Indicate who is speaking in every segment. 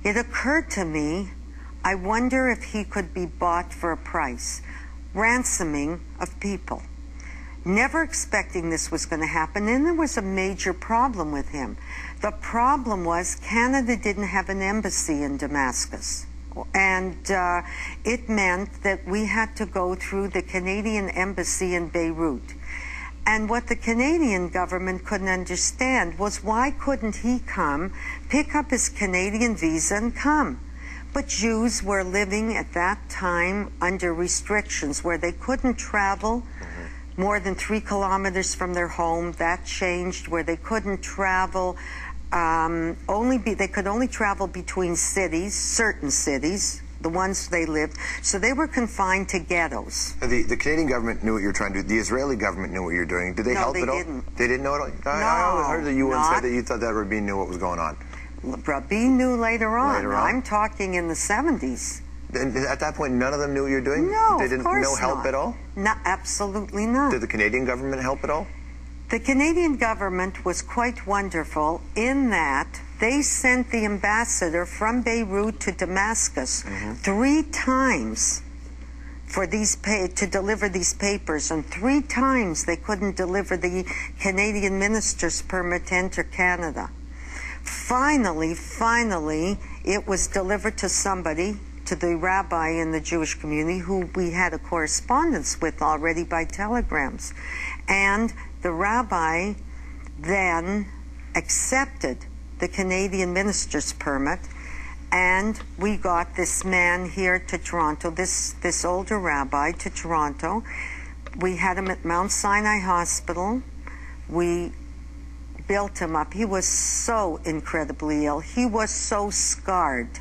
Speaker 1: it occurred to me, I wonder if he could be bought for a price. Ransoming of people. Never expecting this was going to happen, and there was a major problem with him. The problem was Canada didn't have an embassy in Damascus, and it meant that we had to go through the Canadian embassy in Beirut. And what the Canadian government couldn't understand was, why couldn't he come, pick up his Canadian visa and come? But Jews were living at that time under restrictions where they couldn't travel more than 3 kilometers from their home. That changed, where they couldn't travel, they could only travel between cities, certain cities, the ones they lived. So they were confined to ghettos.
Speaker 2: The Canadian government knew what you were trying to do. The Israeli government knew what you were doing. Did they help at all?
Speaker 1: No, they didn't.
Speaker 2: They didn't know at all?
Speaker 1: No,
Speaker 2: I always heard that you once said that you thought that Rabin knew what was going on.
Speaker 1: Rabin knew later on.
Speaker 2: Later on?
Speaker 1: I'm talking in the 70s.
Speaker 2: And at that point, none of them knew what you were doing?
Speaker 1: No,
Speaker 2: They didn't
Speaker 1: of course
Speaker 2: no help
Speaker 1: not.
Speaker 2: at all?
Speaker 1: No, absolutely not.
Speaker 2: Did the Canadian government help at all?
Speaker 1: The Canadian government was quite wonderful in that they sent the ambassador from Beirut to Damascus 3 times for to deliver these papers, and 3 times they couldn't deliver the Canadian minister's permit to enter Canada. Finally, it was delivered to somebody, to the rabbi in the Jewish community, who we had a correspondence with already by telegrams. And the rabbi then accepted the Canadian minister's permit, and we got this man here to Toronto, this older rabbi, to Toronto. We had him at Mount Sinai Hospital. We built him up. He was so incredibly ill. He was so scarred.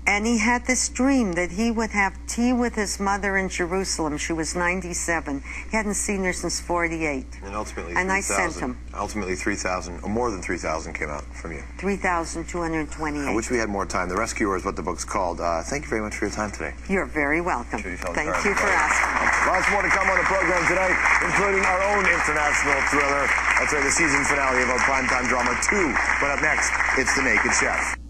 Speaker 1: And he had this dream that he would have tea with his mother in Jerusalem. She was 97. He hadn't seen her since 48.
Speaker 2: And ultimately,
Speaker 1: I sent him.
Speaker 2: Ultimately, 3,000, or more than 3,000 came out from you.
Speaker 1: 3,228.
Speaker 2: I wish we had more time. The Rescuer is what the book's called. Thank you very much for your time today.
Speaker 1: You're very welcome.
Speaker 2: Thank
Speaker 1: you for asking.
Speaker 2: Lots more to come on the program tonight, including our own international thriller. That's right, the season finale of our primetime drama 2. But up next, it's The Naked Chef.